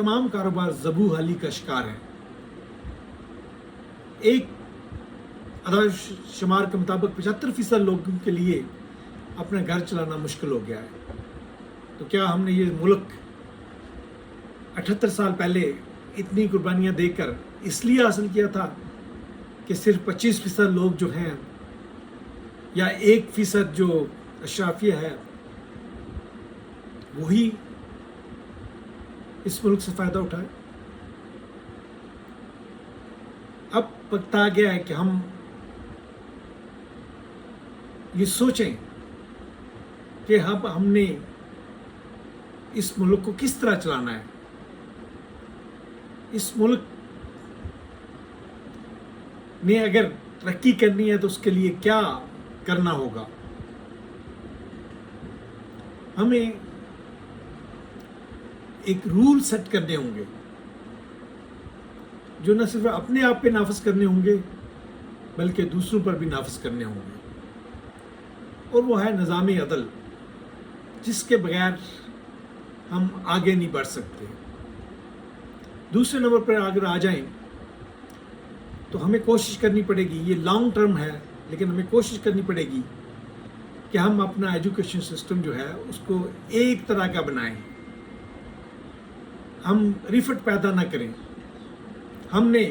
تمام کاروبار زبوں حالی کا شکار ہیں. ایک اعداد شمار کے مطابق 75% لوگوں کے لیے اپنا گھر چلانا مشکل ہو گیا ہے. تو کیا ہم نے یہ ملک 78 سال پہلے اتنی قربانیاں دے کر اس لیے حاصل کیا تھا کہ صرف 25% لوگ جو ہیں یا 1% جو اشرافیہ ہے وہی اس ملک سے فائدہ اٹھائے؟ اب وقت آ گیا ہے کہ ہم یہ سوچیں کہ اب ہم نے اس ملک کو کس طرح چلانا ہے. اس ملک نے اگر ترقی کرنی ہے تو اس کے لیے کیا کرنا ہوگا. ہمیں ایک رول سیٹ کرنے ہوں گے جو نہ صرف اپنے آپ پہ نافذ کرنے ہوں گے بلکہ دوسروں پر بھی نافذ کرنے ہوں گے. اور وہ ہے نظام عدل جس کے بغیر ہم آگے نہیں بڑھ سکتے. دوسرے نمبر پر اگر آ جائیں تو ہمیں کوشش کرنی پڑے گی، یہ لانگ ٹرم ہے لیکن ہمیں کوشش کرنی پڑے گی کہ ہم اپنا ایجوکیشن سسٹم جو ہے اس کو ایک طرح کا بنائیں. ہم رفٹ پیدا نہ کریں. ہم نے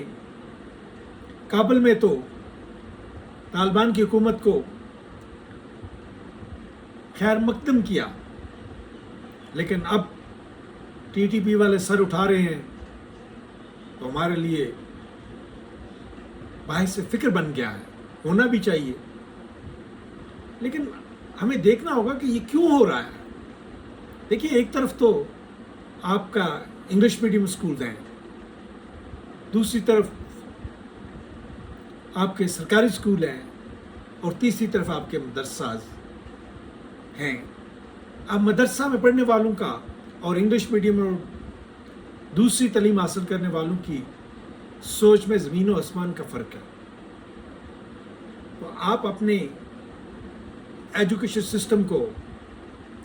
کابل میں تو طالبان کی حکومت کو خیر مقدم کیا لیکن اب ٹی ٹی پی والے سر اٹھا رہے ہیں تو ہمارے لیے باعث فکر بن گیا ہے. ہونا بھی چاہیے لیکن ہمیں دیکھنا ہوگا کہ یہ کیوں ہو رہا ہے. دیکھیے ایک طرف تو آپ کا انگلش میڈیم اسکولز ہیں، دوسری طرف آپ کے سرکاری اسکول ہیں اور تیسری طرف آپ کے مدرسہ ہیں. اب مدرسہ میں پڑھنے والوں کا اور انگلش میڈیم اور دوسری تعلیم حاصل کرنے والوں کی سوچ میں زمین و آسمان کا فرق ہے. تو آپ اپنے ایجوکیشن سسٹم کو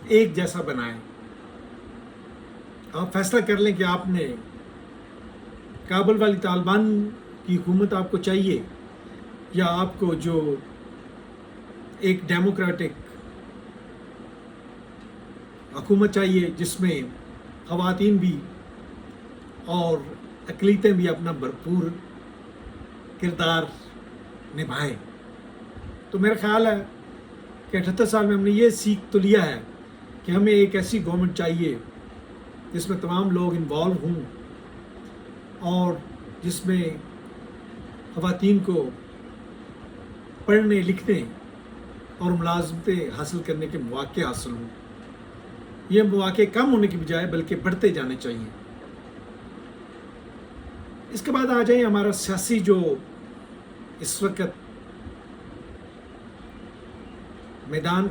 ایک جیسا بنائیں. آپ فیصلہ کر لیں کہ آپ نے کابل والی طالبان کی حکومت آپ کو چاہیے یا آپ کو جو ایک ڈیموکریٹک حکومت چاہیے جس میں خواتین بھی اور اقلیتیں بھی اپنا بھرپور کردار نبھائیں. تو میرا خیال ہے کہ 78 سال میں ہم نے یہ سیکھ تو لیا ہے کہ ہمیں ایک ایسی گورنمنٹ چاہیے جس میں تمام لوگ انوالو ہوں اور جس میں خواتین کو پڑھنے لکھنے اور ملازمتیں حاصل کرنے کے مواقع حاصل ہوں. یہ مواقع کم ہونے کی بجائے بلکہ بڑھتے جانے چاہیے. اس کے بعد آ جائیں ہمارا سیاسی جو اس وقت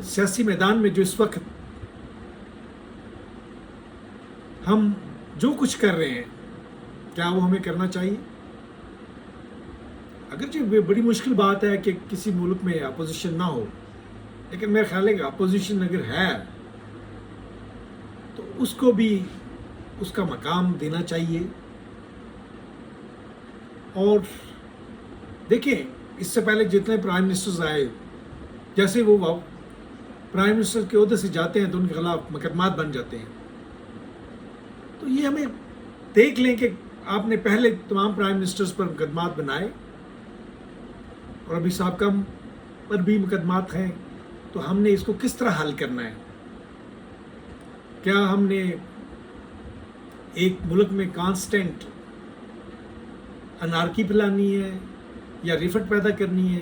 سیاسی میدان میں جو اس وقت ہم جو کچھ کر رہے ہیں کیا وہ ہمیں کرنا چاہیے؟ اگرچہ بڑی مشکل بات ہے کہ کسی ملک میں اپوزیشن نہ ہو لیکن میرا خیال ہے کہ اپوزیشن اگر ہے تو اس کو بھی اس کا مقام دینا چاہیے. اور دیکھیں اس سے پہلے جتنے پرائم منسٹرز آئے جیسے وہ پرائم منسٹر کے عہدے سے جاتے ہیں تو ان کے خلاف مقدمات بن جاتے ہیں. تو یہ ہمیں دیکھ لیں کہ آپ نے پہلے تمام پرائم منسٹرز پر مقدمات بنائے اور ابھی سابقہ پر بھی مقدمات ہیں تو ہم نے اس کو کس طرح حل کرنا ہے. کیا ہم نے ایک ملک میں کانسٹنٹ انارکی پھیلانی ہے یا رفٹ پیدا کرنی ہے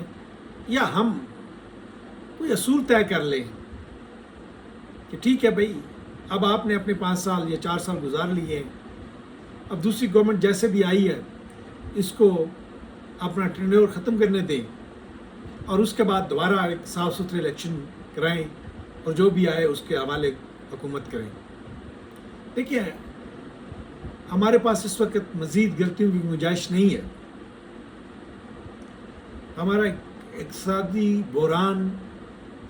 یا ہم کوئی اصول طے کر لیں کہ ٹھیک ہے بھائی اب آپ نے اپنے 5 سال یا 4 سال گزار لیے ہیں، اب دوسری گورنمنٹ جیسے بھی آئی ہے اس کو اپنا ٹینیور ختم کرنے دیں اور اس کے بعد دوبارہ ایک صاف ستھرے الیکشن کرائیں اور جو بھی آئے اس کے حوالے حکومت کریں. دیکھیے ہمارے پاس اس وقت مزید غلطیوں کی گنجائش نہیں ہے. ہمارا اقتصادی بحران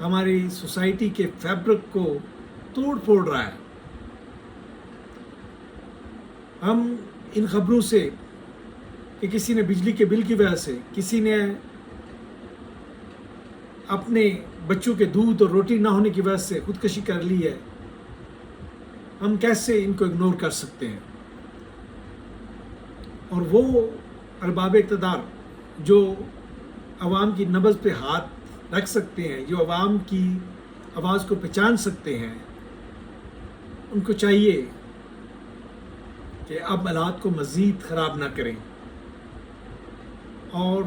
ہماری سوسائٹی کے فیبرک کو توڑ پھوڑ رہا ہے ہم ان خبروں سے کہ کسی نے بجلی کے بل کی وجہ سے، کسی نے اپنے بچوں کے دودھ اور روٹی نہ ہونے کی وجہ سے خودکشی کر لی ہے، ہم کیسے ان کو اگنور کر سکتے ہیں؟ اور وہ ارباب اقتدار جو عوام کی نبض پہ ہاتھ رکھ سکتے ہیں، جو عوام کی آواز کو پہچان سکتے ہیں، ان کو چاہیے کہ اب حالات کو مزید خراب نہ کریں اور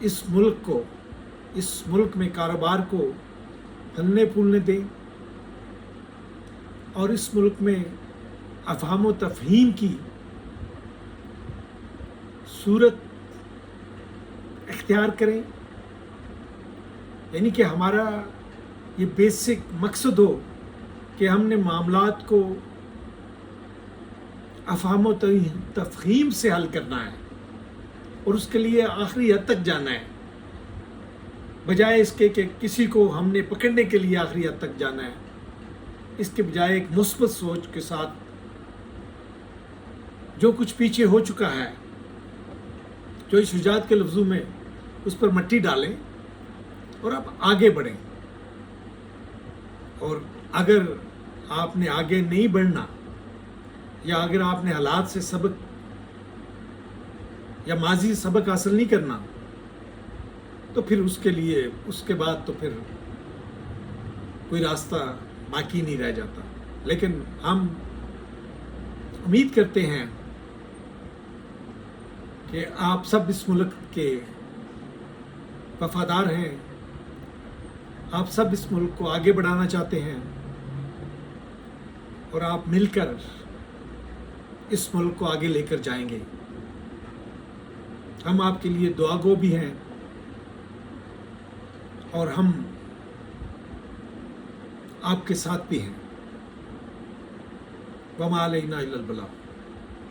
اس ملک میں کاروبار کو پھلنے پھولنے دیں اور اس ملک میں افہام و تفہیم کی صورت اختیار کریں، یعنی کہ ہمارا یہ بیسک مقصد ہو کہ ہم نے معاملات کو افہام و تفہیم سے حل کرنا ہے اور اس کے لیے آخری حد تک جانا ہے، بجائے اس کے کہ کسی کو ہم نے پکڑنے کے لیے آخری حد تک جانا ہے۔ اس کے بجائے ایک مثبت سوچ کے ساتھ جو کچھ پیچھے ہو چکا ہے، جو اس شجاعت کے لفظوں میں اس پر مٹی ڈالیں اور اب آگے بڑھیں۔ اور اگر آپ نے آگے نہیں بڑھنا یا اگر آپ نے حالات سے سبق یا ماضی سے سبق حاصل نہیں کرنا تو پھر اس کے بعد تو پھر کوئی راستہ باقی نہیں رہ جاتا۔ لیکن ہم امید کرتے ہیں کہ آپ سب اس ملک کے وفادار ہیں، آپ سب اس ملک کو آگے بڑھانا چاہتے ہیں اور آپ مل کر اس ملک کو آگے لے کر جائیں گے۔ ہم آپ کے لیے دعا گو بھی ہیں اور ہم آپ کے ساتھ بھی ہیں۔ وما علینا الا البلاغ۔